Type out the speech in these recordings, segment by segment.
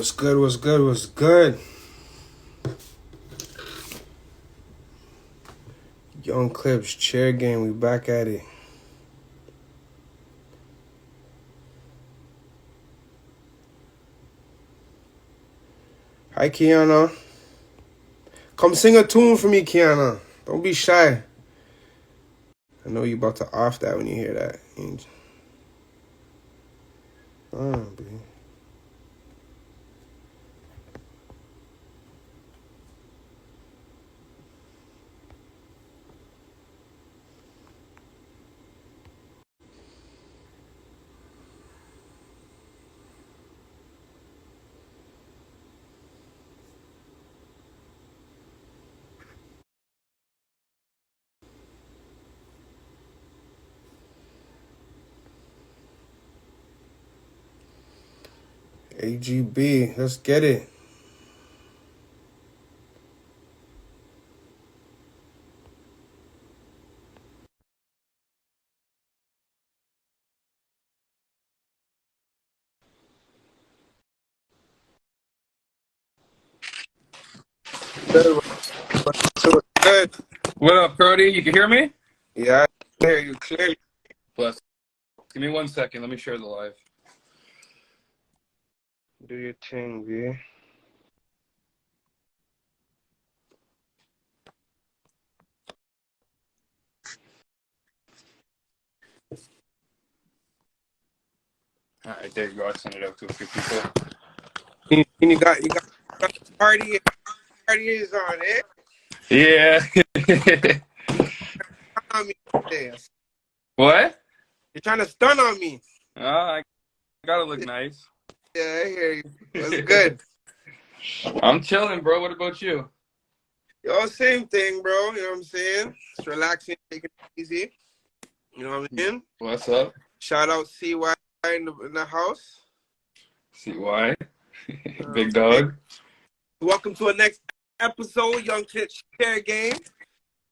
What's good? What's good? What's good? Young Clips chair game. We back at it. Hi, Kiana. Come sing a tune for me, Kiana. Don't be shy. I know you about to off that when you hear that. B. AGB. Let's get it. Good. Good. What up, Cody? You can hear me? Yeah, I hear you clearly. Bless. Give me 1 second. Let me share the live. Do your thing, B. All right, there you go. I sent it out to a few people. And you got party is on it. Yeah. On me today. What? You're trying to stun on me. I gotta look nice. Yeah, I hear you. That's good. I'm chilling, bro. What about you? Yo, same thing, bro. You know what I'm saying? Just relaxing, taking it easy. You know what I mean? What's up? Shout out CY in the house. CY. Big dog. Welcome to our next episode, Young Clips Share Game. You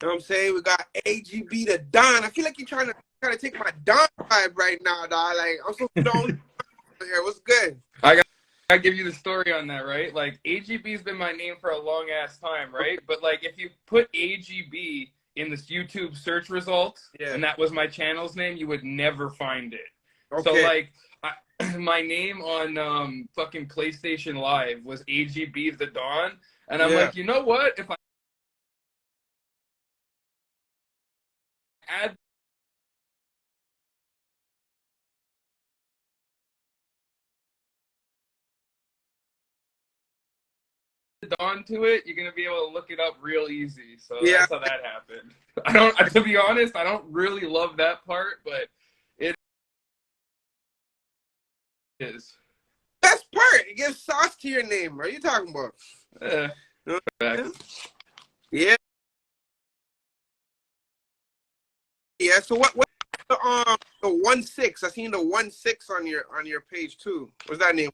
know what I'm saying? We got AGB the Don. I feel like you're trying to take my Don vibe right now, dog. Like, I'm so stoned here. What's good? I give you the story on that, right? Like, AGB's been my name for a long ass time, right? But like, if you put AGB in this YouTube search results, and that was my channel's name, you would never find it. Okay. So like, my name on fucking PlayStation Live was AGB the Don, and I'm like, you know what? If I add Dawn to it, you're gonna be able to look it up real easy. So that's how that happened. To be honest, I don't really love that part, but it is. Best part, it gives sauce to your name. What are you talking about? Yeah. Yeah. So what the 1-6? I seen the 1-6 on your page too. What's that name?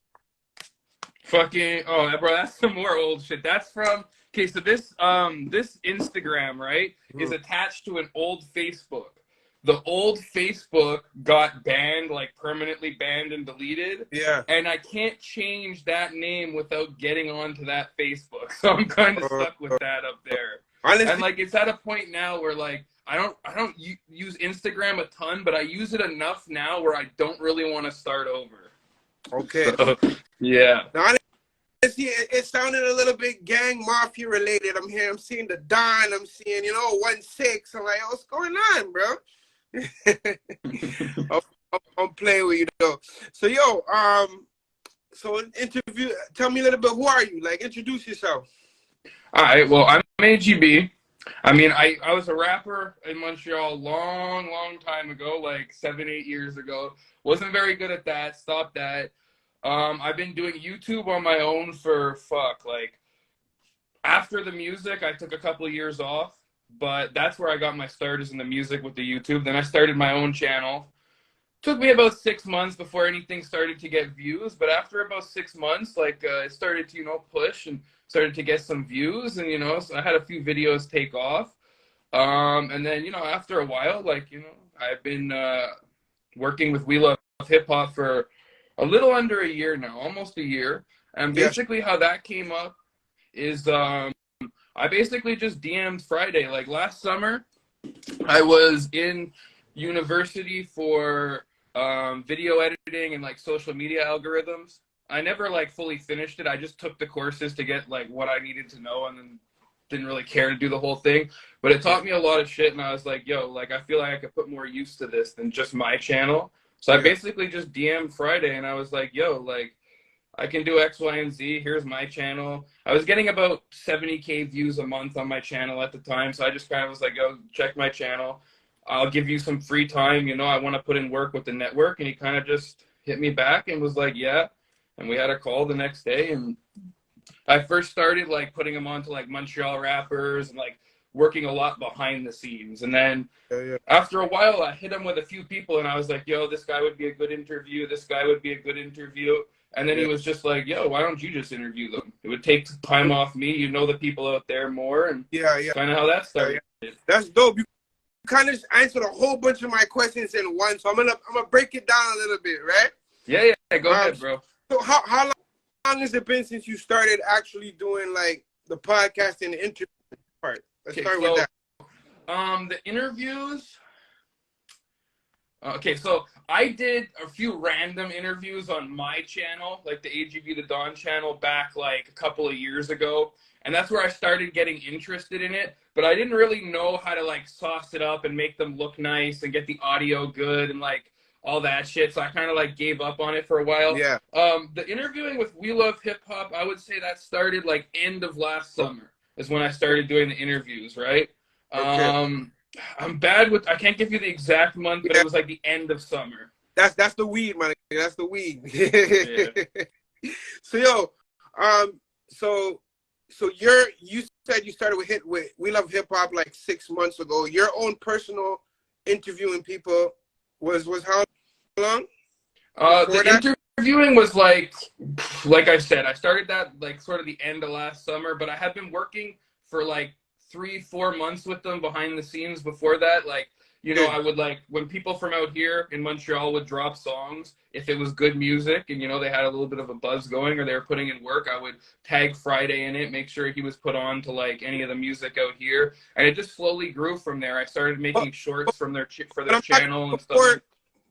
Fucking bro, that's some more old shit. That's from so this Instagram, right, is attached to an old Facebook. The old Facebook got banned, like permanently banned and deleted. Yeah. And I can't change that name without getting onto that Facebook. So I'm kind of stuck with that up there. Honestly, and like it's at a point now where like I don't use Instagram a ton, but I use it enough now where I don't really want to start over. Okay. So, yeah. Now, it sounded a little bit gang mafia related. I'm seeing the Don. I'm seeing 1-6. I'm like, what's going on, bro? I'm playing with you though. So so interview. Tell me a little bit. Who are you? Like, introduce yourself. All right. Well, I'm AGB. I mean, I was a rapper in Montreal long time ago, like 7-8 years ago. Wasn't very good at that. Stopped that. I've been doing YouTube on my own for like after the music, I took a couple of years off, but that's where I got my start is in the music with the YouTube. Then I started my own channel. Took me about 6 months before anything started to get views, but after about 6 months, like it started to push and started to get some views, and so I had a few videos take off. And then after a while, like I've been working with We Love Hip Hop for a little under a year now, almost a year. And Yeah. basically how that came up is I basically just DM'd Friday. Like last summer, I was in university for video editing and like social media algorithms. I never like fully finished it. I just took the courses to get like what I needed to know and then didn't really care to do the whole thing. But it taught me a lot of shit and I was like, yo, like I feel like I could put more use to this than just my channel. So I basically just DM'd Friday and I was like, yo, like I can do X, Y, and Z. Here's my channel. I was getting about 70K views a month on my channel at the time. So I just kind of was like, yo, check my channel. I'll give you some free time. You know, I want to put in work with the network. And he kind of just hit me back and was like, yeah. And we had a call the next day. And I first started like putting him onto like Montreal rappers and like working a lot behind the scenes. And then after a while, I hit him with a few people and I was like, yo, this guy would be a good interview. This guy would be a good interview. And then he was just like, yo, why don't you just interview them? It would take time off me. You know the people out there more. And kind of how that started. That's dope. You kind of just answered a whole bunch of my questions in one. So I'm gonna break it down a little bit, right? Yeah. Go ahead, bro. So how long has it been since you started actually doing like the podcast and the interview part? Let's start with that. The interviews. Okay, so I did a few random interviews on my channel, like the AGB the Don channel, back like a couple of years ago. And that's where I started getting interested in it. But I didn't really know how to like sauce it up and make them look nice and get the audio good and like all that shit. So I kind of like gave up on it for a while. Yeah. The interviewing with We Love Hip Hop, I would say that started like end of last summer is when I started doing the interviews, right? Okay. I'm bad with, I can't give you the exact month, but it was like the end of summer. That's the weed, man. That's the weed. So so you said you started with We Love Hip Hop like 6 months ago. Your own personal interviewing people was how long? The interviewing was like I said, I started that like sort of the end of last summer, but I had been working for like 3-4 months with them behind the scenes before that. Like, you know, I would like when people from out here in Montreal would drop songs, if it was good music and, you know, they had a little bit of a buzz going or they were putting in work, I would tag Friday in it, make sure he was put on to like any of the music out here. And it just slowly grew from there. I started making shorts from their channel and stuff.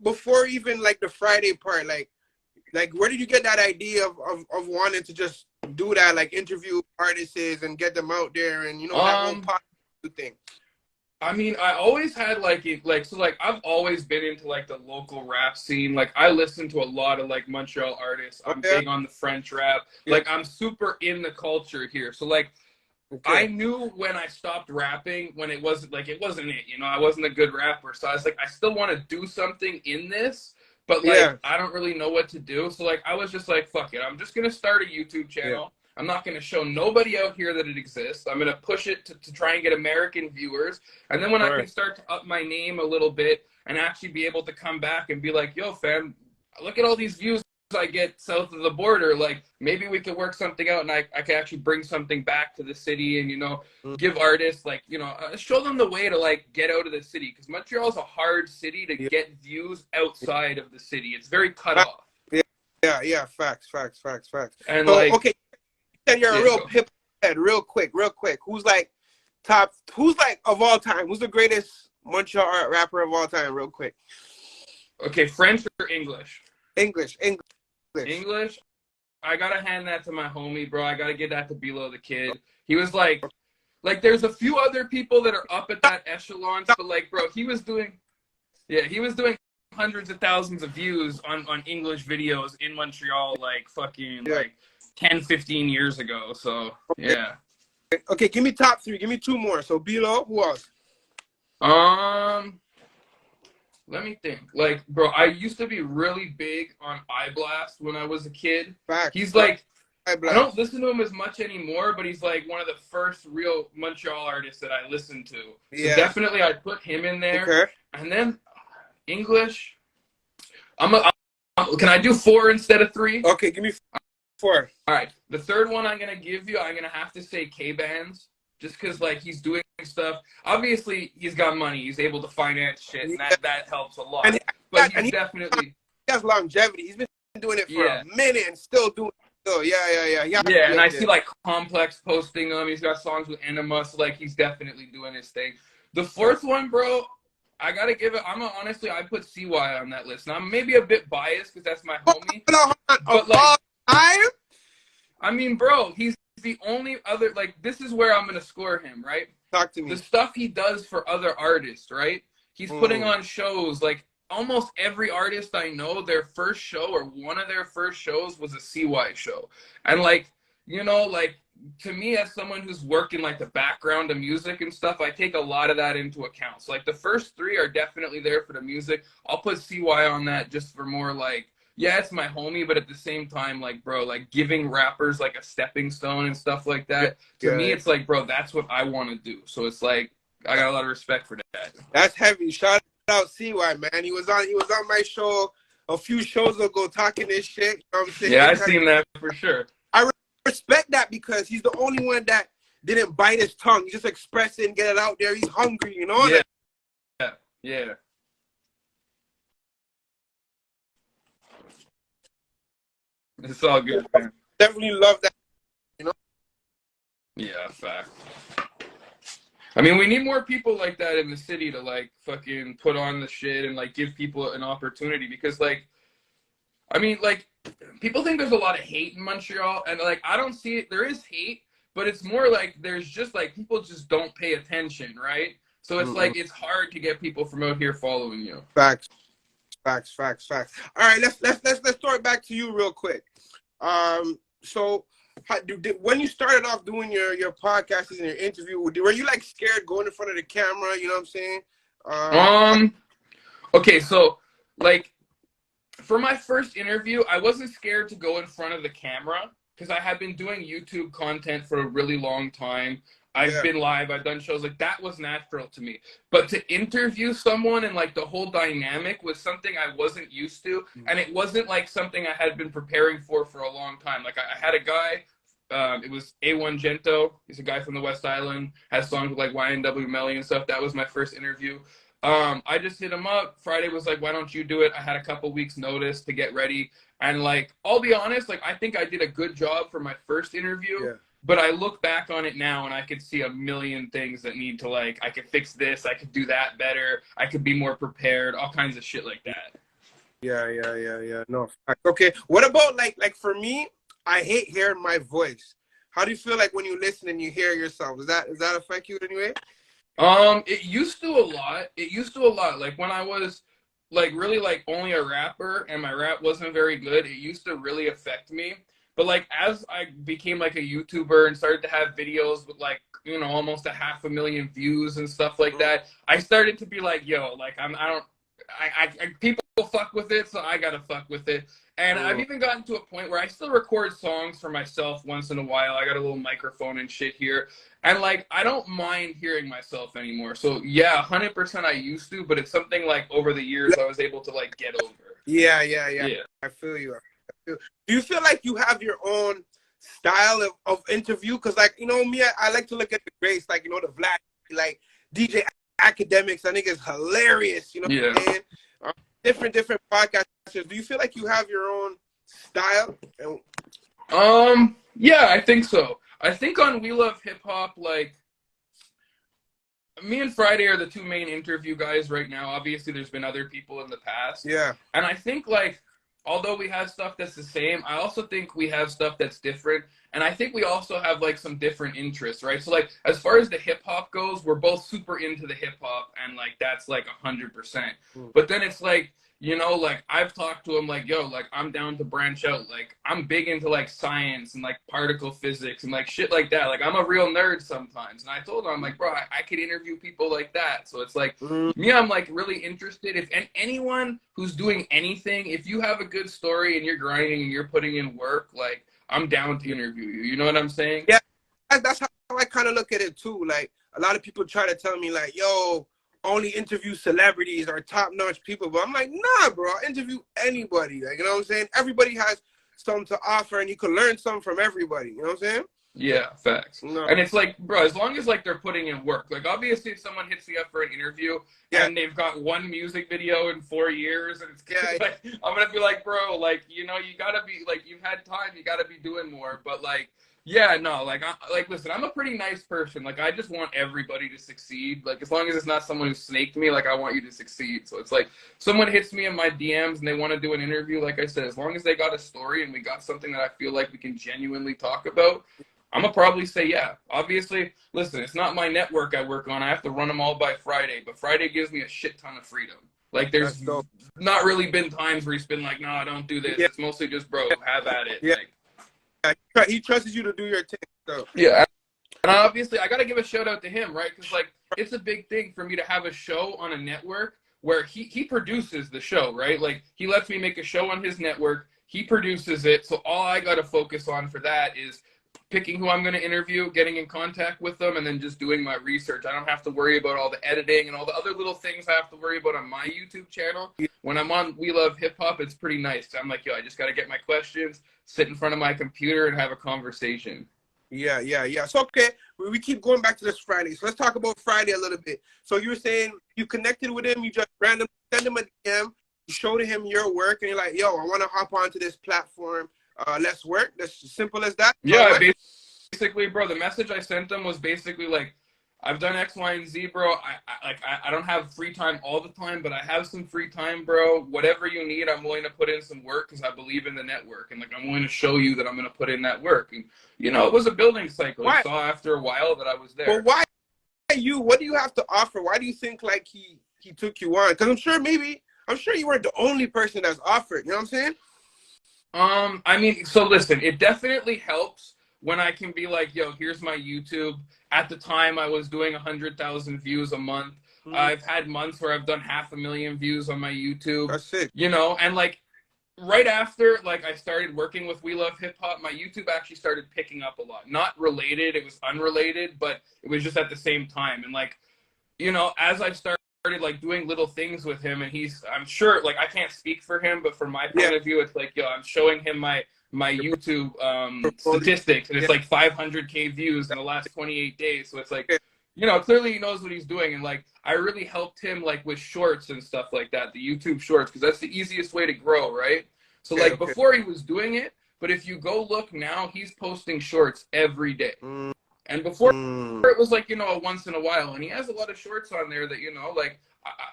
Before even like the Friday part, like where did you get that idea of wanting to just do that, like interview artists and get them out there and, you know, that whole podcast thing? I mean, I always had I've always been into like the local rap scene. Like I listen to a lot of like Montreal artists. I'm big on the French rap. Like I'm super in the culture here. So like I knew when I stopped rapping when it wasn't it, you know, I wasn't a good rapper. So I was like, I still want to do something in this, but like I don't really know what to do. So like I was just like, fuck it. I'm just gonna start a YouTube channel. I'm not going to show nobody out here that it exists. I'm going to push it to try and get American viewers. And then when I can start to up my name a little bit and actually be able to come back and be like, yo, fam, look at all these views I get south of the border. Like, maybe we could work something out and I can actually bring something back to the city and, you know, give artists, like, you know, show them the way to, like, get out of the city. Because Montreal is a hard city to get views outside of the city. It's very cut off. Yeah. Facts. And, so, like... Okay. And you're a real hip head, real quick. Who's like of all time? Who's the greatest Montreal art rapper of all time? Real quick. Okay, French or English? English. I gotta hand that to my homie, bro. I gotta give that to Bilo the Kid. He was like there's a few other people that are up at that echelon, but like, bro, he was doing hundreds of thousands of views on English videos in Montreal, like fucking like 10-15 years ago. So okay, give me top 3. Give me 2 more. So Bilo, who else? Let me think. Like, bro, I used to be really big on iBlast when I was a kid. He's like, I don't listen to him as much anymore, but he's like one of the first real Montreal artists that I listened to. So definitely I'd put him in there. And then English, can I do 4 instead of 3? Okay, give me 4. All right. The third one I'm going to give you, I'm going to have to say K-Bands, just because, like, he's doing stuff. Obviously, he's got money. He's able to finance shit, and that helps a lot. But he definitely... He has longevity. He's been doing it for a minute and still doing Oh, yeah. He has to Yeah, be and up I there. see like Complex posting him. He's got songs with Enema, so like he's definitely doing his thing. The fourth one, bro, I gotta give it. Honestly, I put CY on that list. Now I'm maybe a bit biased because that's my homie, Hold on. Of but like, all time? I mean, bro, he's the only other. Like, this is where I'm gonna score him, right? Talk to The me. stuff he does for other artists, right? He's putting Mm. on shows. Like almost every artist I know, their first show or one of their first shows was a CY show. And like, like to me as someone who's working like the background of music and stuff, I take a lot of that into account. So like the first three are definitely there for the music. I'll put CY on that just for more like, yeah, it's my homie, but at the same time, like, bro, like giving rappers like a stepping stone and stuff like that. To me, Yeah. it's like, bro, that's what I want to do. So it's like, I got a lot of respect for that. That's heavy. Shout out CY, man. He was on my show a few shows ago talking this shit. You know what I'm Yeah, saying? I seen that for sure. I respect that because he's the only one that didn't bite his tongue. He just expressed it and get it out there. He's hungry, you know? Yeah. It's all good, man. Definitely love that. Yeah, fact. I mean, we need more people like that in the city to like fucking put on the shit and like give people an opportunity because like, I mean, like people think there's a lot of hate in Montreal and like I don't see it. There is hate, but it's more like there's just like people just don't pay attention, right? So it's like it's hard to get people from out here following you. Facts. All right, let's throw it back to you real quick. So when you started off doing your podcasts and your interview, were you like scared going in front of the camera? You know what I'm saying? Okay, so like for my first interview, I wasn't scared to go in front of the camera because I had been doing YouTube content for a really long time. I've been live, I've done shows, like that was natural to me. But to interview someone and like the whole dynamic was something I wasn't used to. And it wasn't like something I had been preparing for a long time. Like I had a guy, it was A1 Gento. He's a guy from the West Island, has songs with like YNW Melly and stuff. That was my first interview. I just hit him up. Friday was like, why don't you do it? I had a couple weeks notice to get ready. And like, I'll be honest, like I think I did a good job for my first interview. Yeah. But I look back on it now and I could see a million things that need to like, I could fix this, I could do that better, I could be more prepared, all kinds of shit like that. Yeah. No. Okay. What about like for me, I hate hearing my voice. How do you feel like when you listen and you hear yourself? Does that affect you in any way? It used to a lot. Like when I was like really like only a rapper and my rap wasn't very good, it used to really affect me. But like as I became like a YouTuber and started to have videos with like, almost 500,000 views and stuff like that, I started to be like, yo, like people fuck with it, so I gotta fuck with it. And I've even gotten to a point where I still record songs for myself once in a while. I got a little microphone and shit here. And like, I don't mind hearing myself anymore. So yeah, 100% I used to, but it's something like over the years I was able to like get over. Yeah. I feel you. Do you feel like you have your own style of interview? Because like, me, I like to look at the greats, like, the Vlad, like DJ Academics. I think it's hilarious, what I'm saying? Different podcasters. Do you feel like you have your own style? Yeah, I think so. I think on We Love Hip Hop, like, me and Friday are the two main interview guys right now. Obviously, there's been other people in the past. Yeah. And I think, like, although we have stuff that's the same, I also think we have stuff that's different. And I think we also have, like, some different interests, right? So, like, as far as the hip-hop goes, we're both super into the hip-hop, and, like, that's, like, 100%. But then it's, like, like, I've talked to him, like, yo, like, I'm down to branch out. Like, I'm big into, like, science and, like, particle physics and, like, shit like that. Like, I'm a real nerd sometimes. And I told him, I'm like, bro, I could interview people like that. So it's, like, me, I'm, like, really interested. If anyone who's doing anything, if you have a good story and you're grinding and you're putting in work, like, I'm down to interview you. You know what I'm saying? Yeah, that's how I kind of look at it, too. Like, a lot of people try to tell me, like, yo, only interview celebrities or top-notch people. But I'm like, nah, bro, I interview anybody. Like, you know what I'm saying? Everybody has something to offer, and you can learn something from everybody. You know what I'm saying? Yeah, facts. No. And it's like, bro, as long as like they're putting in work, like obviously if someone hits me up for an interview Yeah. and they've got one music video in 4 years and it's Yeah. like, I'm gonna be like, bro, like, you know, you gotta be like, you've had time, you gotta be doing more. But like, yeah, no, like, listen, I'm a pretty nice person. Like, I just want everybody to succeed. Like, as long as it's not someone who snaked me, like, I want you to succeed. So it's like, someone hits me in my DMs and they want to do an interview. Like I said, as long as they got a story and we got something that I feel like we can genuinely talk about, I'm gonna probably say yeah. Obviously, listen, it's not my network I work on. I have to run them all by Friday, but Friday gives me a shit ton of freedom. Like, there's not really been times where he's been like, no, I don't do this. Yeah. It's mostly just, bro, have at it. Yeah. Like, He trusts you to do your thing. So. yeah. And obviously, I got to give a shout out to him, right? Because, like, it's a big thing for me to have a show on a network where he produces the show, right? Like, he lets me make a show on his network. He produces it. So all I got to focus on for that is picking who I'm going to interview, getting in contact with them, and then just doing my research. I don't have to worry about all the editing and all the other little things I have to worry about on my YouTube channel. When I'm on We Love Hip Hop, it's pretty nice. I'm like, yo, I just got to get my questions, sit in front of my computer, and have a conversation. Yeah. So, okay, we keep going back to this Friday. So let's talk about Friday a little bit. So you were saying you connected with him, you just randomly send him a DM, you showed him your work, and you're like, yo, I want to hop onto this platform. Let's work. That's as simple as that. Yeah, basically, bro, the message I sent them was basically like, I've done X, Y, and Z, bro. I don't have free time all the time, but I have some free time, bro. Whatever you need, I'm willing to put in some work because I believe in the network. And, like, I'm willing to show you that I'm going to put in that work. And, you know, it was a building cycle. I saw after a while that I was there. But why you? What do you have to offer? Why do you think, like, he took you on? Because I'm sure you weren't the only person that's offered. You know what I'm saying? I mean, so listen, it definitely helps when I can be like, yo, here's my YouTube. At the time, I was doing 100,000 views a month. Mm-hmm. I've had months where I've done 500,000 views on my YouTube. That's it. You know, and like right after, like, I started working with We Love Hip Hop, my YouTube actually started picking up a lot. Not related, it was unrelated, but it was just at the same time. And like, you know, as I started like doing little things with him, and I'm sure, like, I can't speak for him, but from my point of view, it's like, yo, I'm showing him my YouTube statistics, and it's like 500K views in the last 28 days. So it's like, you know, clearly he knows what he's doing. And like, I really helped him like with shorts and stuff like that, the YouTube shorts, because that's the easiest way to grow, right? So like before he was doing it, but if you go look now, he's posting shorts every day. And before it was like, you know, a once in a while, and he has a lot of shorts on there that, you know, like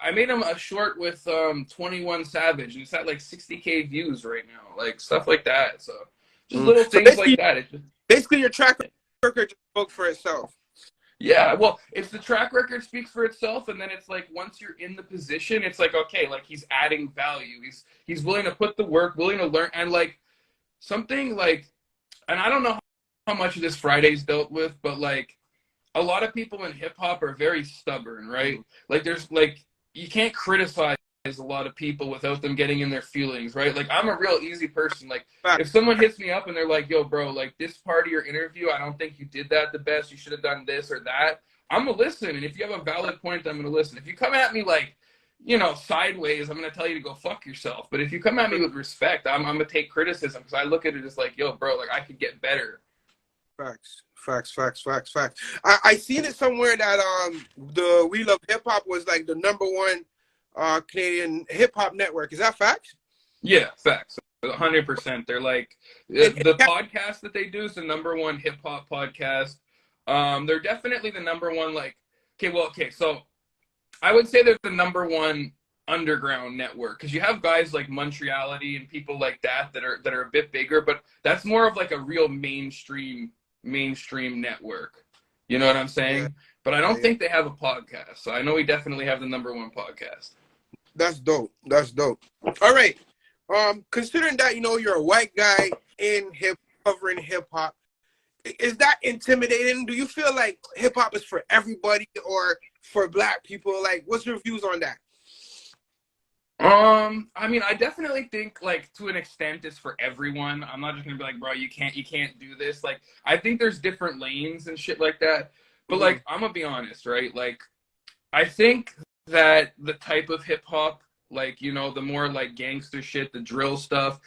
I made him a short with 21 Savage, and it's at like 60K views right now, like stuff like that. So just little things like that. Basically, your track record just spoke for itself. Yeah, well, it's the track record speaks for itself, and then it's like once you're in the position, it's like, okay, like he's adding value. He's willing to put the work, willing to learn, and like something like, and I don't know how much of this Friday's dealt with, but like a lot of people in hip hop are very stubborn, right? Like there's like, you can't criticize a lot of people without them getting in their feelings, right? Like I'm a real easy person. Like if someone hits me up and they're like, yo, bro, like this part of your interview, I don't think you did that the best. You should have done this or that. I'm gonna listen. And if you have a valid point, I'm gonna listen. If you come at me like, you know, sideways, I'm gonna tell you to go fuck yourself. But if you come at me with respect, I'm gonna take criticism, because I look at it as like, yo, bro, like I could get better. Facts. I seen it somewhere that the We Love Hip Hop was like the #1 Canadian hip hop network. Is that facts? Yeah, facts. 100%. They're like the podcast that they do is the #1 hip hop podcast. They're definitely the #1. Like, so I would say they're the #1 underground network, because you have guys like Montreality and people like that are a bit bigger, but that's more of like a real mainstream network. You know what I'm saying? Yeah. But I don't think they have a podcast. So I know we definitely have the #1 podcast. That's dope. All right. Considering that, you know, you're a white guy covering hip hop, is that intimidating? Do you feel like hip hop is for everybody or for Black people? Like, what's your views on that? I mean, I definitely think, like, to an extent, it's for everyone. I'm not just gonna be like, bro, you can't do this. Like, I think there's different lanes and shit like that. But like, I'm gonna be honest, right? Like, I think that the type of hip hop, like, you know, the more like gangster shit, the drill stuff,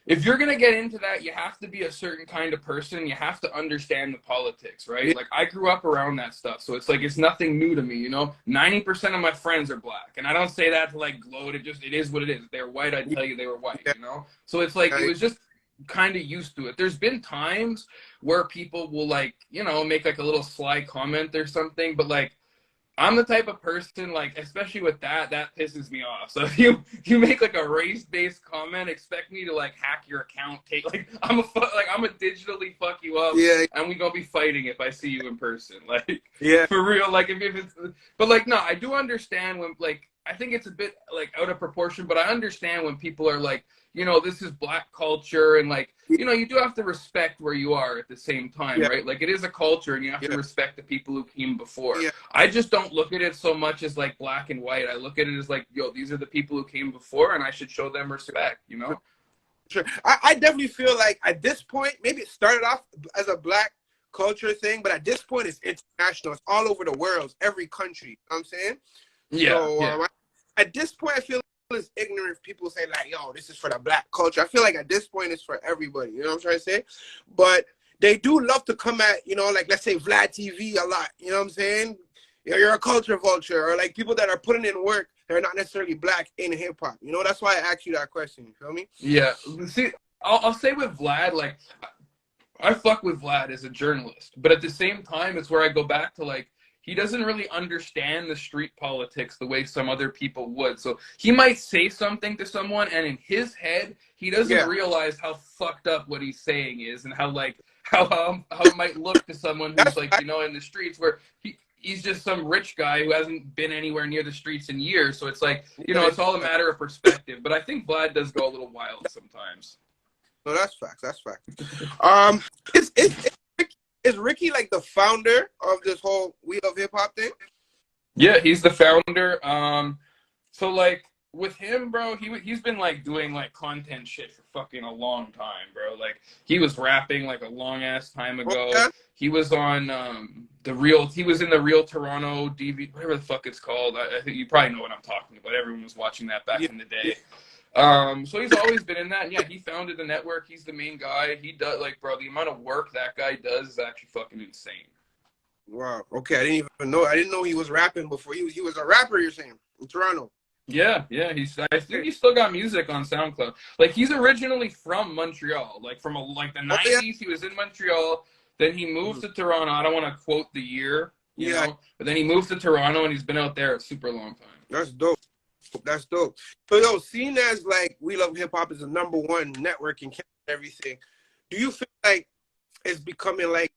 if you're gonna get into that, you have to be a certain kind of person. You have to understand the politics, right? Yeah. Like I grew up around that stuff, so it's like it's nothing new to me. 90% of my friends are black, and I don't say that to like gloat. It is what it is. If they're white, I'd tell you they were white. So it's like it was just kind of used to it. There's been times where people will like make like a little sly comment or something, but like I'm the type of person, like, especially with that pisses me off. So if you make like a race-based comment, expect me to like hack your account, I'm a digitally fuck you up, Yeah. and we gonna be fighting if I see you in person, like, Yeah. for real. Like if it's, but like no, I do understand when like I think it's a bit like out of proportion, but I understand when people are like, this is black culture, and like, you do have to respect where you are at the same time, Yeah. right? Like it is a culture, and you have to respect the people who came before. Yeah. I just don't look at it so much as like black and white. I look at it as like, yo, these are the people who came before, and I should show them respect, Sure. I definitely feel like at this point, maybe it started off as a black culture thing, but at this point it's international. It's all over the world, it's every country. You know what I'm saying? Yeah. So at this point, I feel it's ignorant if people say like, yo, this is for the black culture. I feel like at this point it's for everybody. You know what I'm trying to say? But they do love to come at, like let's say Vlad TV a lot. You know what I'm saying? You're a culture vulture, or like people that are putting in work, they're not necessarily black in hip hop. That's why I asked you that question. You feel me? Yeah. See, I'll say with Vlad, like, I fuck with Vlad as a journalist, but at the same time, it's where I go back to like, he doesn't really understand the street politics the way some other people would. So he might say something to someone, and in his head, he doesn't realize how fucked up what he's saying is, and how it might look to someone who's like, in the streets, where he's just some rich guy who hasn't been anywhere near the streets in years. So it's like, it's all a matter of perspective. But I think Vlad does go a little wild sometimes. No, that's facts. That's facts. Is Ricky like the founder of this whole We Love Hip Hop thing? Yeah, he's the founder. So like with him, bro, he's been like doing like content shit for fucking a long time, bro. Like he was rapping like a long ass time ago. Okay. He was on he was in the Real Toronto DVD, whatever the fuck it's called. I think you probably know what I'm talking about. Everyone was watching that back in the day. So he's always been in that. Yeah, he founded the network. He's the main guy. He does, like, bro, the amount of work that guy does is actually fucking insane. Wow. Okay, I didn't even know. I didn't know he was rapping before. He was a rapper, you're saying, in Toronto. Yeah. I think he's still got music on SoundCloud. Like, he's originally from Montreal. Like, from the 90s, he was in Montreal. Then he moved to Toronto. I don't want to quote the year, you know, but then he moved to Toronto, and he's been out there a super long time. That's dope. That's dope. So, seeing as like We Love Hip Hop is the #1 network and everything, do you feel like it's becoming like,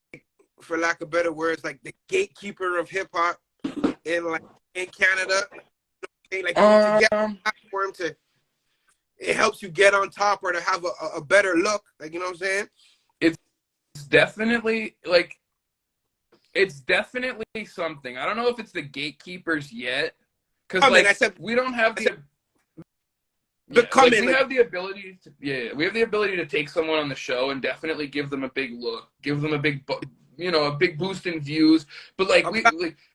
for lack of better words, like the gatekeeper of hip hop in Canada? Like to get on platform it helps you get on top or to have a better look. Like, you know what I'm saying? It's definitely like, it's definitely something. I don't know if it's the gatekeepers yet. Because like, I said, we don't have the we have the ability to we have the ability to take someone on the show and definitely give them a big look, give them a big a big boost in views. But like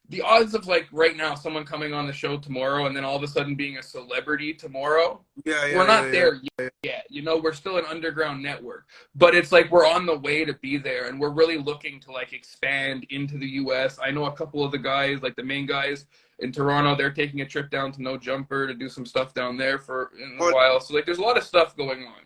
the odds of like right now someone coming on the show tomorrow and then all of a sudden being a celebrity tomorrow, we're not there yet. We're still an underground network, but it's like we're on the way to be there, and we're really looking to like expand into the US. I know a couple of the guys, like the main guys in Toronto, they're taking a trip down to No Jumper to do some stuff down there for a while. So like there's a lot of stuff going on.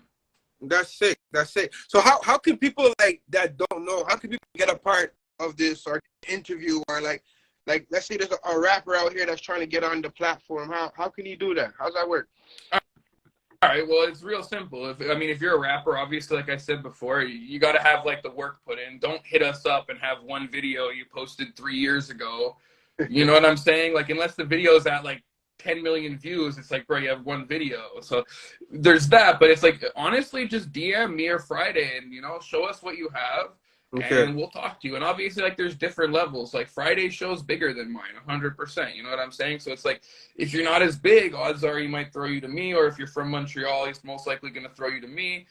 That's sick. That's sick. So how can people like that don't know, how can people get a part of this or interview, or like let's say there's a rapper out here that's trying to get on the platform. How can he do that? How's that work? All right, well, it's real simple. If you're a rapper, obviously, like I said before, you got to have like the work put in. Don't hit us up and have one video you posted 3 years ago. You know what I'm saying? Like, unless the video's at like 10 million views, it's like, bro, you have one video. So there's that. But it's like, honestly, just DM me or Friday and, show us what you have. Okay. And we'll talk to you. And obviously, like, there's different levels. Like, Friday's show's bigger than mine, 100%. You know what I'm saying? So it's like, if you're not as big, odds are he might throw you to me. Or if you're from Montreal, he's most likely going to throw you to me.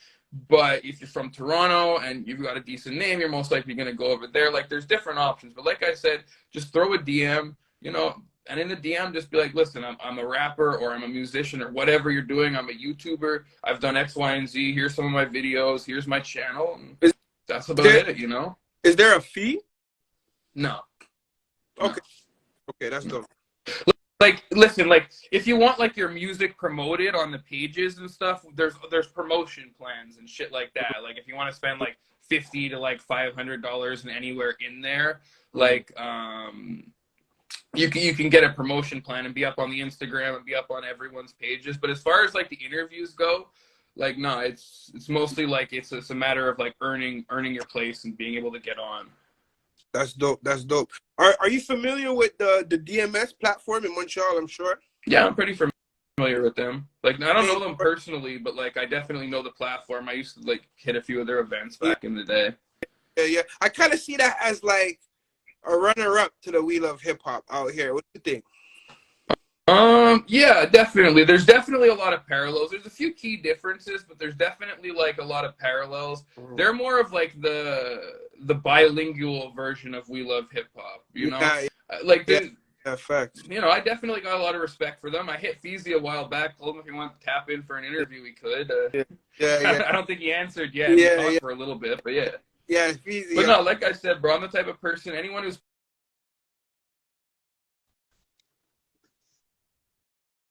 But if you're from Toronto and you've got a decent name, you're most likely going to go over there. Like, there's different options. But like I said, just throw a DM. And in the DM, just be like, listen, I'm a rapper or I'm a musician or whatever you're doing. I'm a YouTuber. I've done X, Y, and Z. Here's some of my videos. Here's my channel. And Is that's about there it, you know? is there a fee? No. Okay, okay, that's No. dope. Like, listen, like, if you want, like, your music promoted on the pages and stuff, there's promotion plans and shit like that. Like, if you want to spend, like, $50 to, like, $500 and anywhere in there, like, you can get a promotion plan and be up on the Instagram and be up on everyone's pages. But as far as like the interviews go, like no, it's mostly like it's a matter of like earning your place and being able to get on. That's dope. That's dope. Are you familiar with the DMS platform in Montreal? I'm sure. Yeah, I'm pretty familiar with them. Like I don't know them personally, but like I definitely know the platform. I used to like hit a few of their events back in the day. Yeah, yeah. I kind of see that as like a runner-up to the We Love Hip Hop out here. What do you think? Yeah, definitely. There's definitely a lot of parallels. There's a few key differences, but there's definitely like a lot of parallels. They're more of like the bilingual version of We Love Hip Hop, you know? Yeah, Like yeah, facts. you know, I definitely got a lot of respect for them. I hit Feezy a while back, told him if he wanted to tap in for an interview, we could. Yeah. I don't think he answered yet. Yeah, We talked yeah. for a little bit, but yeah. Yeah, it's easy. But no, like I said, bro, I'm the type of person, anyone who's,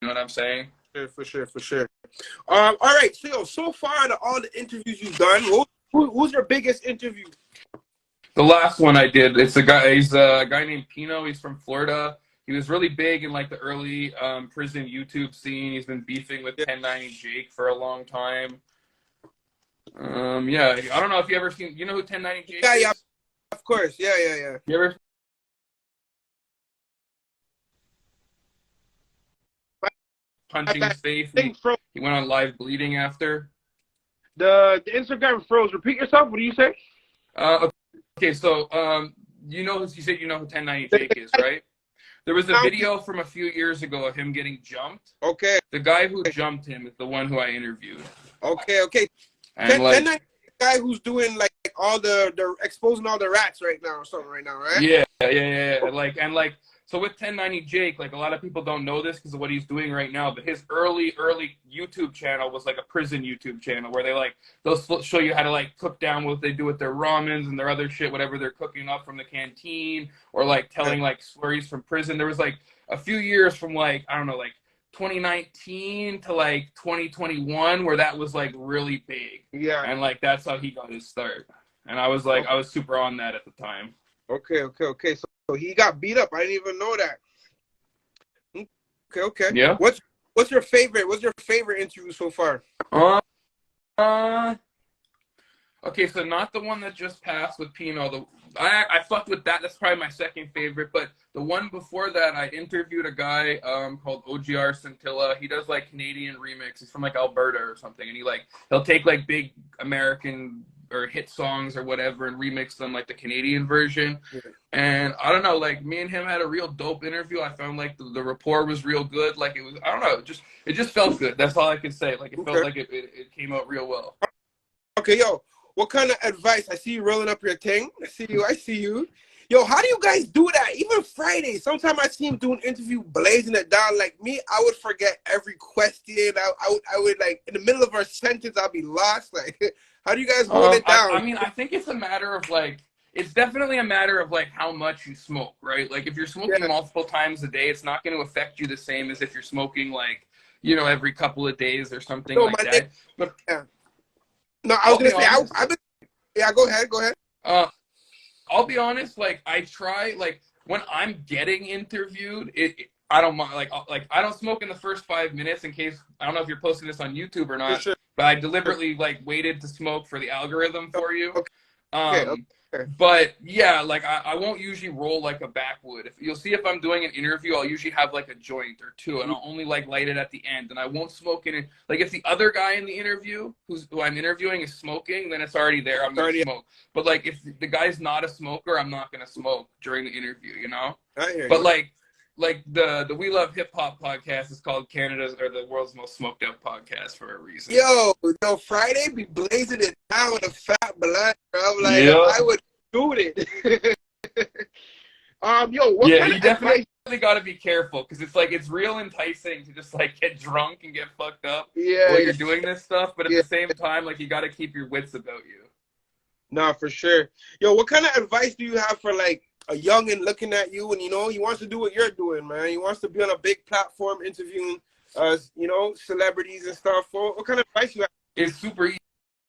you know what I'm saying? For sure. All right. So far out of all the interviews you've done, who's your biggest interview? The last one I did, he's a guy named Pino. He's from Florida. He was really big in like the early prison YouTube scene. He's been beefing with 1090 Jake for a long time. Yeah, I don't know if you ever seen, you know who 1090 Jake is? Yeah, of course. Yeah. You ever punching his face? He went on live bleeding after. The Instagram froze. Repeat yourself. What do you say? Okay, so you know, you said you know who 1090 Jake is, right? There was a video from a few years ago of him getting jumped. Okay. The guy who jumped him is the one who I interviewed. Okay. And like, the guy who's doing like all the exposing all the rats right now or something right now, right? Yeah. Like, so with 1090 Jake, like a lot of people don't know this because of what he's doing right now, but his early YouTube channel was like a prison YouTube channel where they'll show you how to like cook down what they do with their ramens and their other shit, whatever they're cooking up from the canteen, or like telling like stories from prison. There was like a few years from like, I don't know, like 2019 to like 2021 where that was like really big. Yeah. And like that's how he got his start. And I was like, I was super on that at the time. Okay. So he got beat up. I didn't even know that. Okay. Yeah. What's your favorite interview so far? Okay, so not the one that just passed with Pino. I fucked with that. That's probably my second favorite. But the one before that, I interviewed a guy called OGR Scintilla. He does like Canadian remix. He's from like Alberta or something, and he'll take like big American or hit songs or whatever and remix them like the Canadian version. Yeah. And I don't know, like me and him had a real dope interview. I found like the rapport was real good. Like it was, I don't know, it just felt good. That's all I can say. Like it felt like it came out real well. Okay, yo, what kind of advice? I see you rolling up your thing. I see you. Yo, how do you guys do that? Even Friday, sometimes I see him do an interview blazing it down. Like me, I would forget every question. I would like in the middle of a sentence, I'll be lost. Like, how do you guys hold it down? I mean, I think it's a matter of like, it's definitely a matter of like how much you smoke, right? Like if you're smoking multiple times a day, it's not going to affect you the same as if you're smoking like, you know, every couple of days or something like that. But no, I was going to say, go ahead. I'll be honest, like I try, like when I'm getting interviewed, I don't mind, like I don't smoke in the first 5 minutes in case, I don't know if you're posting this on YouTube or not, but I deliberately like waited to smoke for the algorithm for you. Okay. But yeah, like I won't usually roll like a backwood. If you'll see if I'm doing an interview, I'll usually have like a joint or two, and I'll only like light it at the end, and I won't smoke in it. Like if the other guy in the interview who I'm interviewing is smoking, then it's already there. I'm gonna smoke. But like if the guy's not a smoker, I'm not gonna smoke during the interview. You know. But like the We Love Hip Hop podcast is called Canada's or the world's most smoked out podcast for a reason. Yo, Friday be blazing it down with a fat blunt, bro. I'm like, I would do it. What kind of advice? got to be careful because it's like it's real enticing to just like get drunk and get fucked up Yeah, while yeah, you're doing this stuff, but at yeah. the same time, like you got to keep your wits about you. Nah, for sure. Yo, what kind of advice do you have for like a youngin looking at you and he wants to do what you're doing, man? He wants to be on a big platform interviewing celebrities and stuff. What kind of advice you have? It's super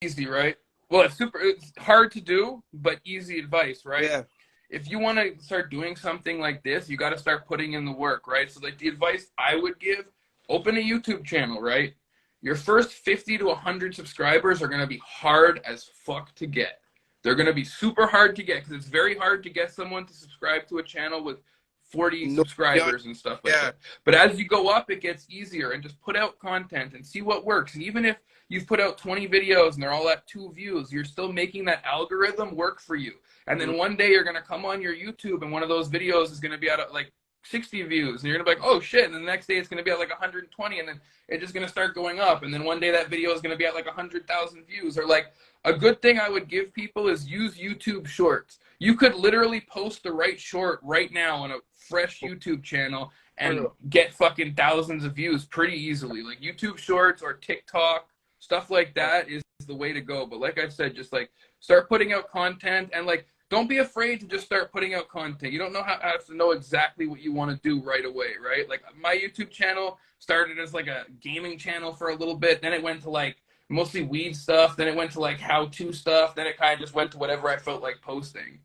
easy, right? Well, it's hard to do, but easy advice, right? Yeah. If you want to start doing something like this, you got to start putting in the work, right? So like the advice I would give, open a YouTube channel, right? Your first 50 to 100 subscribers are going to be hard as fuck to get. They're going to be super hard to get because it's very hard to get someone to subscribe to a channel with 40 subscribers and stuff like that. But as you go up, it gets easier, and just put out content and see what works. And even if you've put out 20 videos and they're all at 2 views, you're still making that algorithm work for you. And then one day you're going to come on your YouTube and one of those videos is going to be at like 60 views. And you're going to be like, oh shit. And then the next day it's going to be at like 120. And then it's just going to start going up. And then one day that video is going to be at like 100,000 views. Or like a good thing I would give people is use YouTube Shorts. You could literally post the right short right now on a fresh YouTube channel and get fucking thousands of views pretty easily. Like YouTube Shorts or TikTok, stuff like that is the way to go. But like I said, just like start putting out content and like don't be afraid to just start putting out content. You don't have to know exactly what you want to do right away, right? Like my YouTube channel started as like a gaming channel for a little bit. Then it went to like mostly weed stuff. Then it went to like how-to stuff. Then it kind of just went to whatever I felt like posting.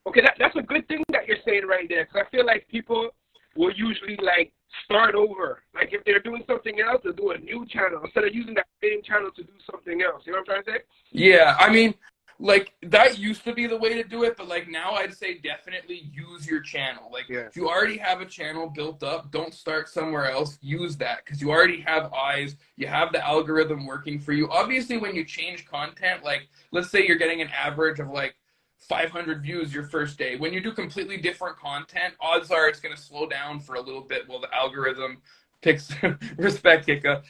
Okay, that's a good thing that you're saying right there, because I feel like people will usually like start over. Like if they're doing something else, they'll do a new channel instead of using that same channel to do something else. You know what I'm trying to say? Yeah, I mean, like that used to be the way to do it, but like now I'd say definitely use your channel. Like if you already have a channel built up, don't start somewhere else. Use that because you already have eyes. You have the algorithm working for you. Obviously, when you change content, like let's say you're getting an average of like 500 views your first day. When you do completely different content, odds are it's going to slow down for a little bit while the algorithm picks respect, Kika.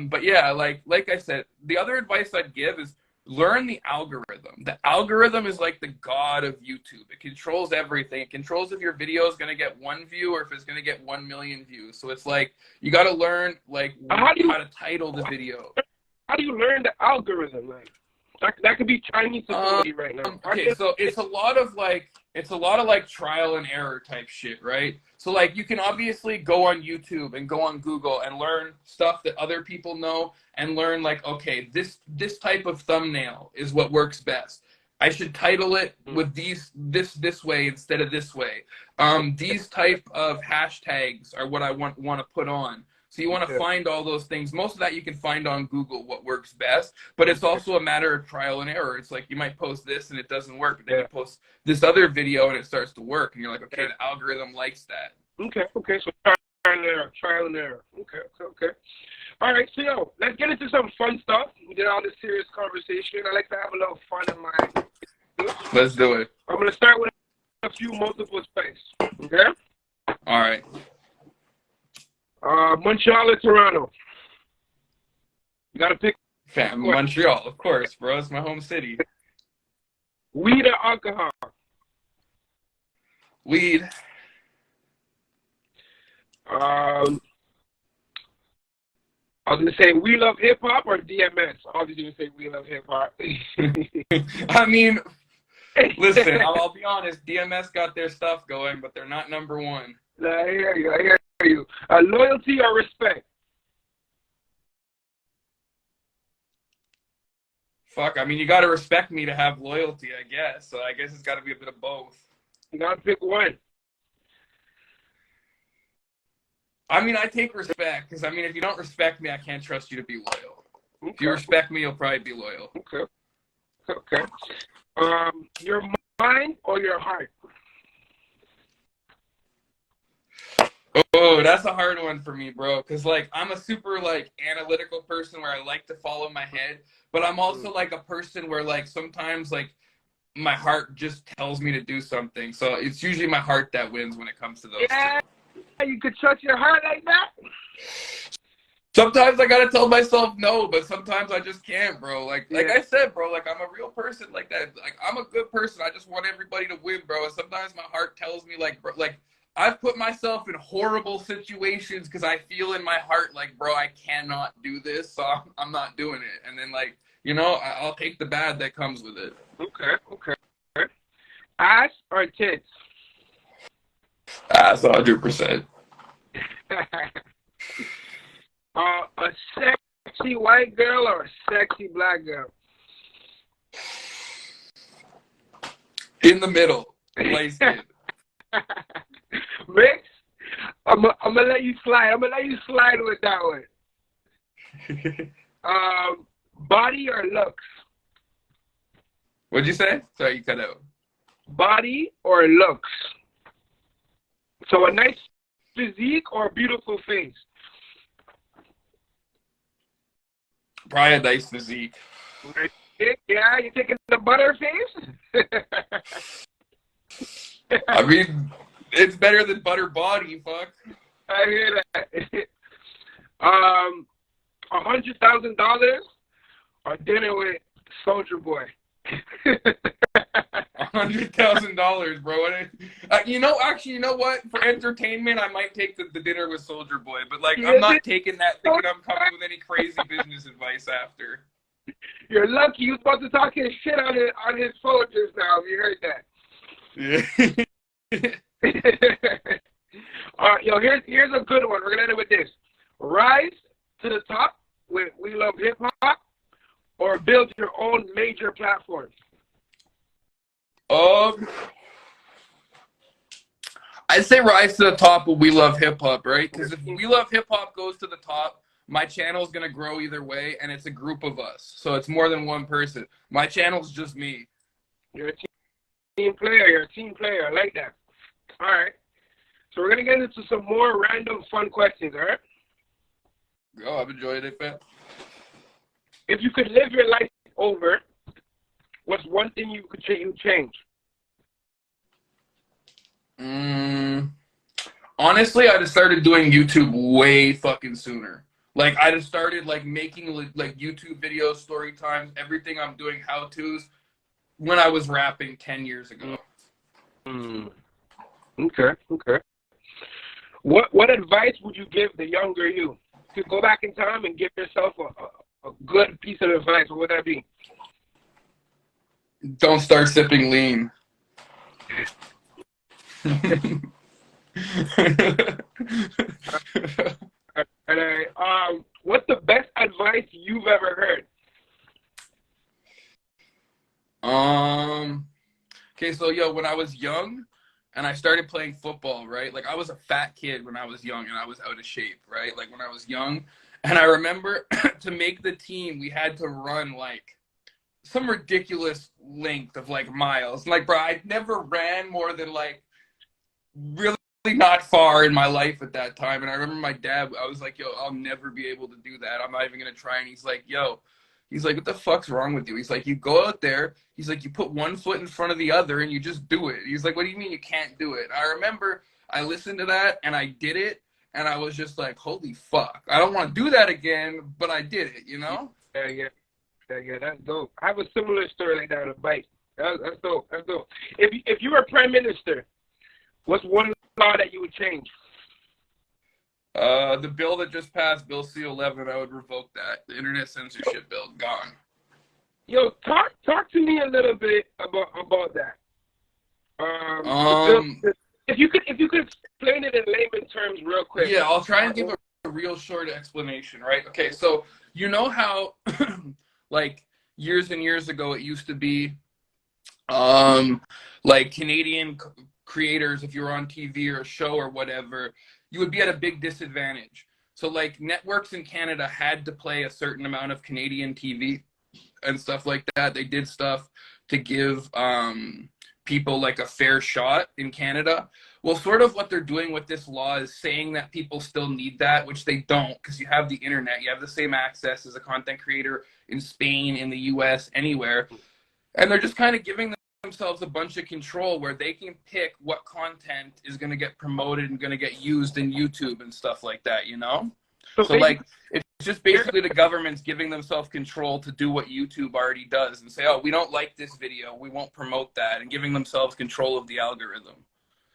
But yeah, like I said, the other advice I'd give is learn the algorithm. The algorithm is like the god of YouTube. It controls everything. It controls if your video is going to get 1 view or if it's going to get 1 million views. So it's like you got to learn like how to title the video. How do you learn the algorithm? Like that could be Chinese ability right now. Okay, so it's a lot of like trial and error type shit, right? So like you can obviously go on YouTube and go on Google and learn stuff that other people know and learn like, okay, this type of thumbnail is what works best. I should title it with this way instead of this way. These type of hashtags are what I want to put on. So you want to find all those things. Most of that you can find on Google, what works best. But it's also a matter of trial and error. It's like you might post this and it doesn't work. But then you post this other video and it starts to work. And you're like, okay, the algorithm likes that. Okay. So trial and error. Okay. All right, so let's get into some fun stuff. We did all this serious conversation. I like to have a little fun in my... Let's do it. I'm going to start with a few multiple choice. Okay? All right. Montreal or Toronto? You got to pick. Montreal, of course, bro. It's my home city. Weed or alcohol? Weed. I was going to say We Love Hip Hop or DMS. I was going to say We Love Hip Hop. I mean, listen, I'll be honest. DMS got their stuff going, but they're not number one. I hear you. Loyalty or respect? Fuck, I mean, you got to respect me to have loyalty, I guess. So I guess it's got to be a bit of both. You got to pick one. I mean, I take respect because, I mean, if you don't respect me, I can't trust you to be loyal. Okay. If you respect me, you'll probably be loyal. Okay. Your mind or your heart? Oh, that's a hard one for me, bro. Because, like, I'm a super, like, analytical person where I like to follow my head. But I'm also, like, a person where, like, sometimes, like, my heart just tells me to do something. So it's usually my heart that wins when it comes to those two. You could trust your heart like that? Sometimes I gotta tell myself no, but sometimes I just can't, bro. Like I said, bro, like I'm a real person like that. Like I'm a good person. I just want everybody to win, bro. And sometimes my heart tells me like I've put myself in horrible situations because I feel in my heart like, bro, I cannot do this, so I'm not doing it. And then, like, you know, I'll take the bad that comes with it. Okay. Ass or tits? That's 100%. A sexy white girl or a sexy black girl? In the middle, light skin. Mix? I'm gonna let you slide. I'm gonna let you slide with that one. Body or looks? What'd you say? Sorry, you cut out. Body or looks? So a nice physique or a beautiful face? Probably a nice physique. Yeah, you taking the butter face? I mean, it's better than butter body, fuck. I hear that. $100,000 or dinner with Soldier Boy? $100,000, bro. You know, actually, you know what? For entertainment, I might take the dinner with Soldier Boy, but like, I'm not taking that thinking I'm coming with any crazy business advice after. You're lucky. You was about to talk his shit on his phone just now. Have you heard that? Yeah. All right, yo, here's a good one. We're gonna end it with this: rise to the top with We Love Hip Hop, or build your own major platform. I'd say rise to the top of We Love Hip Hop, right? Because if We Love Hip Hop goes to the top, my channel is gonna grow either way, and it's a group of us, so it's more than one person. My channel's just me. You're a team player. You're a team player. I like that. All right. So we're gonna get into some more random fun questions. All right. Oh, I've enjoyed it, man. If you could live your life over, what's one thing you could change? Honestly, I'd have started doing YouTube way fucking sooner. Like, I'd have started, like, making, like, YouTube videos, story times, everything I'm doing, how-tos, when I was rapping 10 years ago. Okay. What advice would you give the younger you? To go back in time and give yourself a good piece of advice, what would that be? Don't start sipping lean. What's the best advice you've ever heard? Okay, so when I was young and I started playing football, right? Like, I was a fat kid when I was young and I was out of shape, right? Like, when I was young, and I remember to make the team, we had to run like some ridiculous length of like miles. Like, bro, I never ran more than like really not far in my life at that time. And I remember my dad, I was like, yo, I'll never be able to do that. I'm not even going to try. And he's like, what the fuck's wrong with you? He's like, you go out there. He's like, you put one foot in front of the other and you just do it. He's like, what do you mean you can't do it? I remember I listened to that and I did it. And I was just like, holy fuck. I don't want to do that again, but I did it, you know? Yeah, that's dope. I have a similar story like that on a bike. That's dope. If you were prime minister, what's one law that you would change? The bill that just passed, Bill C-11, I would revoke that. The internet censorship bill, gone. Yo, talk to me a little bit about that. If you could explain it in layman terms real quick. Yeah, I'll try and give a real short explanation, right? Okay, so you know how like years and years ago it used to be like Canadian creators, if you were on TV or a show or whatever, you would be at a big disadvantage. So like networks in Canada had to play a certain amount of Canadian TV and stuff like that. They did stuff to give people like a fair shot in Canada. Well, sort of what they're doing with this law is saying that people still need that, which they don't, because you have the internet. You have the same access as a content creator in Spain, in the US, anywhere. And they're just kind of giving themselves a bunch of control where they can pick what content is going to get promoted and going to get used in YouTube and stuff like that, you know? So like, it's just basically the government's giving themselves control to do what YouTube already does and say, oh, we don't like this video, we won't promote that, and giving themselves control of the algorithm.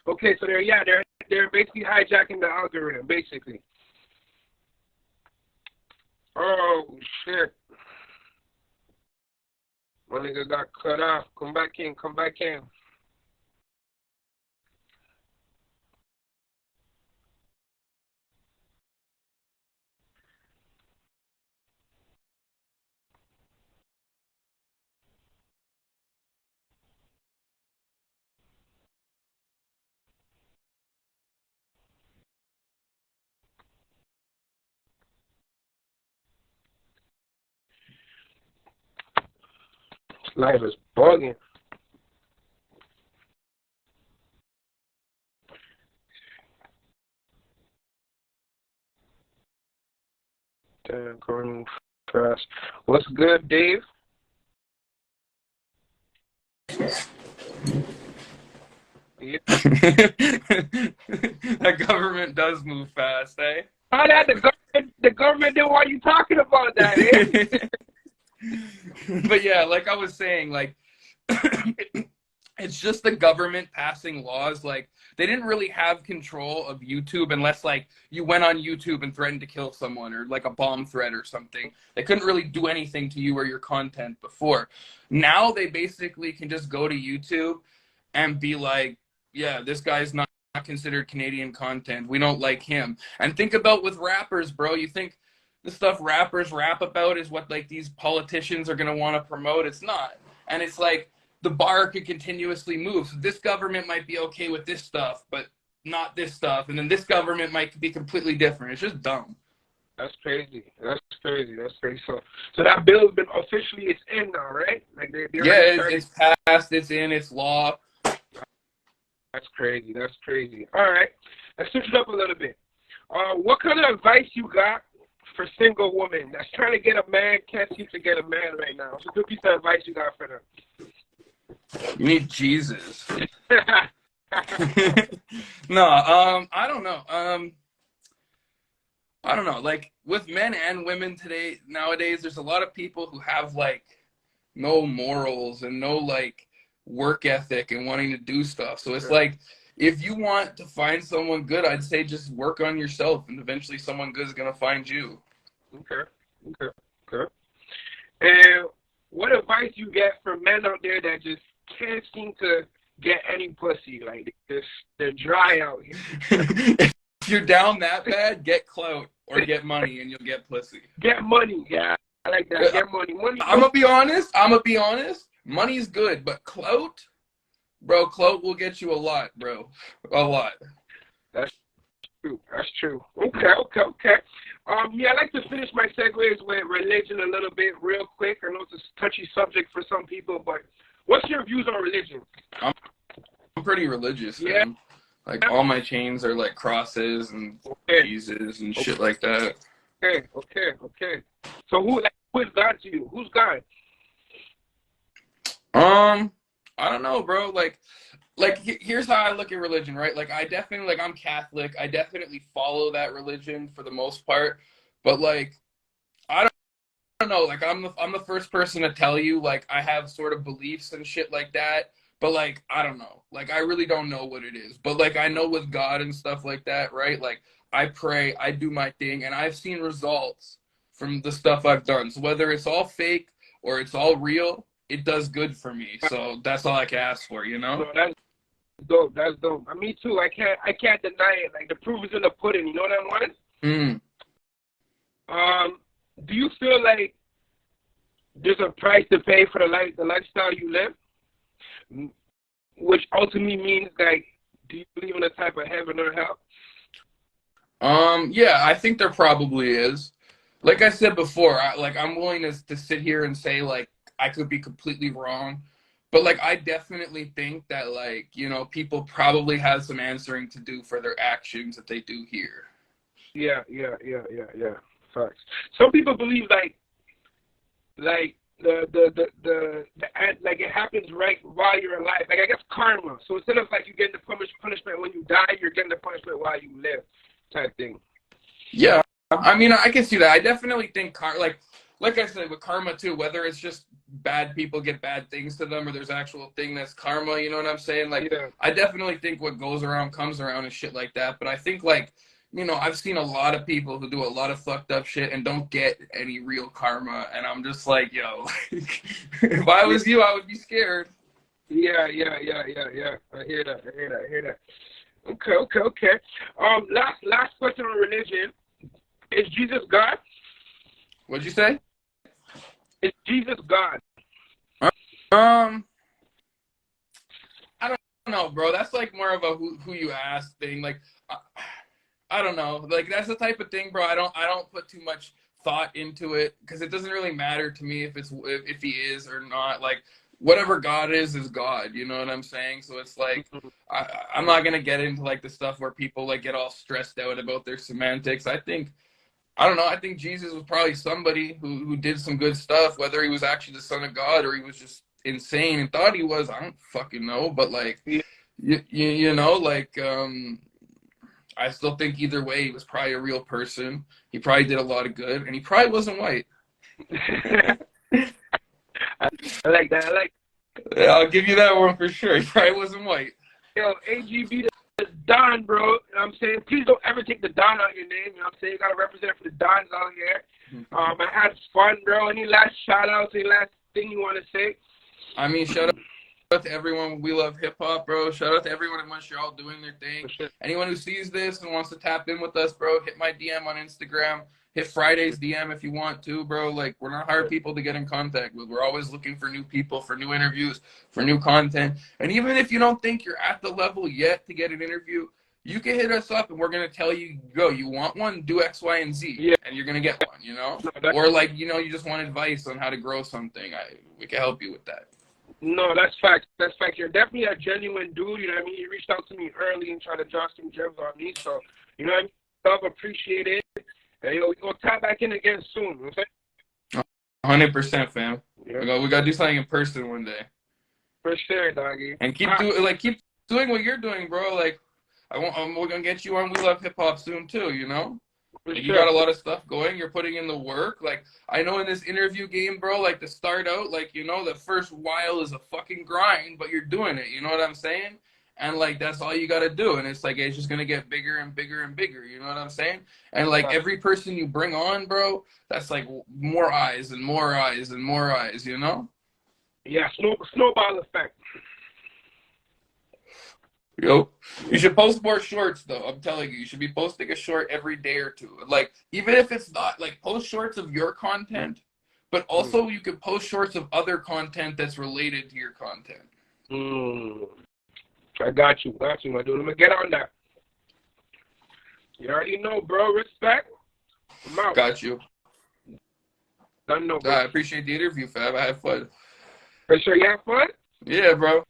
Okay, so they're they're basically hijacking the algorithm, basically. Oh shit! My nigga got cut off. Come back in. Come back in. Life is bugging. Damn, going fast. What's good, Dave? Yeah. That government does move fast, eh? How that the government did why you talking about that, eh? But yeah, like I was saying, like it's just the government passing laws. Like they didn't really have control of YouTube unless like you went on YouTube and threatened to kill someone or like a bomb threat or something. They couldn't really do anything to you or your content before. Now they basically can just go to YouTube and be like, yeah, this guy's not considered Canadian content. We don't like him. And think about with rappers, bro. You think the stuff rappers rap about is what like these politicians are going to want to promote? It's not. And it's like the bar could continuously move. So this government might be okay with this stuff, but not this stuff. And then this government might be completely different. It's just dumb. That's crazy. That's crazy. That's crazy. So that bill's been officially, it's in now, right? Like it's passed. It's in. It's law. That's crazy. That's crazy. All right. Let's switch it up a little bit. What kind of advice you got for single women that's trying to get a man, can't seem to get a man right now? What's a good piece of advice you got for them? You need Jesus. No, I don't know. I don't know. Like with men and women nowadays, there's a lot of people who have like no morals and no like work ethic and wanting to do stuff. So it's like, if you want to find someone good, I'd say just work on yourself, and eventually someone good is gonna find you. Okay. And what advice you get from men out there that just can't seem to get any pussy? Like they're dry out here. If you're down that bad, get clout or get money, and you'll get pussy. Get money, yeah. I like that. Get money. I'm gonna be honest. Money's good, but clout, bro, clout will get you a lot, bro. A lot. That's true. Okay. I like to finish my segues with religion a little bit real quick. I know it's a touchy subject for some people, but what's your views on religion? I'm pretty religious, yeah. Man. Like all my chains are like crosses and Jesus and shit like that. Okay. So who is God to you? Who's God? I don't know, bro. Like here's how I look at religion, right? Like I definitely, like I'm Catholic. I definitely follow that religion for the most part. But like I don't know, like I'm the first person to tell you like I have sort of beliefs and shit like that. But like I don't know. Like I really don't know what it is. But like I know with God and stuff like that, right? Like I pray, I do my thing, and I've seen results from the stuff I've done. So whether it's all fake or it's all real, it does good for me. So that's all I can ask for, you know? No, that's dope. Me too. I can't deny it. Like the proof is in the pudding. You know what I'm saying? Do you feel like there's a price to pay for the lifestyle you live? Which ultimately means like, do you believe in a type of heaven or hell? Yeah, I think there probably is. Like I said before, I'm willing to sit here and say like I could be completely wrong. But, like, I definitely think that, like, you know, people probably have some answering to do for their actions that they do here. Yeah. Facts. Some people believe, like it happens right while you're alive. Like, I guess karma. So instead of, like, you getting the punishment when you die, you're getting the punishment while you live type thing. Yeah. I mean, I can see that. I definitely think, like I said, with karma too, whether it's just bad people get bad things to them or there's actual thing that's karma, you know what I'm saying? Like, Yeah. I definitely think what goes around comes around and shit like that. But I think, like, you know, I've seen a lot of people who do a lot of fucked up shit and don't get any real karma. And I'm just like, yo, if I was you, I would be scared. Yeah. I hear that. Okay. Last question on religion. Is Jesus God? What'd you say? Is Jesus God? I don't know, bro. That's like more of a who you ask thing. Like, I don't know. Like, that's the type of thing, bro. I don't put too much thought into it because it doesn't really matter to me if he is or not. Like, whatever God is God. You know what I'm saying? So it's like I'm not gonna get into like the stuff where people like get all stressed out about their semantics. I don't know. I think Jesus was probably somebody who did some good stuff, whether he was actually the son of God or he was just insane and thought he was. I don't fucking know. But like, you know, like, I still think either way, he was probably a real person. He probably did a lot of good, and he probably wasn't white. I like that. Yeah, I'll give you that one for sure. He probably wasn't white. Yo, AGB the Don, bro. You know what I'm saying? Please don't ever take the Don out of your name. You know what I'm saying? You got to represent for the Dons out here. I had fun, bro. Any last shout-outs? Any last thing you want to say? I mean, shout out to everyone. We love hip-hop, bro. Shout out to everyone in Montreal doing their thing. Sure. Anyone who sees this and wants to tap in with us, bro, hit my DM on Instagram. Hit Friday's DM if you want to, bro. Like, we're not hard people to get in contact with. We're always looking for new people, for new interviews, for new content. And even if you don't think you're at the level yet to get an interview, you can hit us up and we're going to tell you, go, you want one, do X, Y, and Z. Yeah. And you're going to get one, you know? No, or like, you know, you just want advice on how to grow something. We can help you with that. No, that's fact. That's fact. You're definitely a genuine dude. You know what I mean? You reached out to me early and tried to drop some gems on me. So, you know what I mean? Love, appreciate it. And we'll tap back in again soon. You know what I'm saying? 100%, fam. Yeah. We got to do something in person one day. For sure, doggy. And keep doing what you're doing, bro. Like, we're gonna get you on We Love Hip Hop soon too. You know, For like, sure. you got a lot of stuff going. You're putting in the work. Like, I know in this interview game, bro. Like, to start out, like, you know, the first while is a fucking grind, but you're doing it. You know what I'm saying? And like, that's all you got to do. And it's like, it's just gonna get bigger and bigger and bigger. You know what I'm saying? And like, every person you bring on, bro, that's like more eyes and more eyes and more eyes. You know? Yeah, snowball effect. Yo, you should post more shorts though. I'm telling you, you should be posting a short every day or two. Like, even if it's not like, post shorts of your content, but also you could post shorts of other content that's related to your content. I got you, my dude. Let me get on that. You already know, bro. Respect. I'm out. Got you. Done know, bro. I appreciate the interview, Fab. I had fun. For sure, you have fun? Yeah, bro.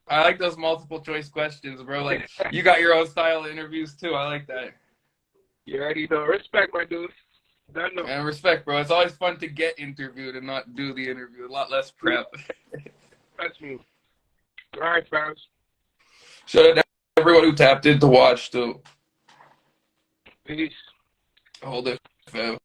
I like those multiple choice questions, bro. Like, you got your own style of interviews too. I like that. You already know. Respect, my dude. Done know. And respect, bro. It's always fun to get interviewed and not do the interview. A lot less prep. That's me. All right, fans. Shout out to everyone who tapped in to watch too. Peace. Hold it, Fab.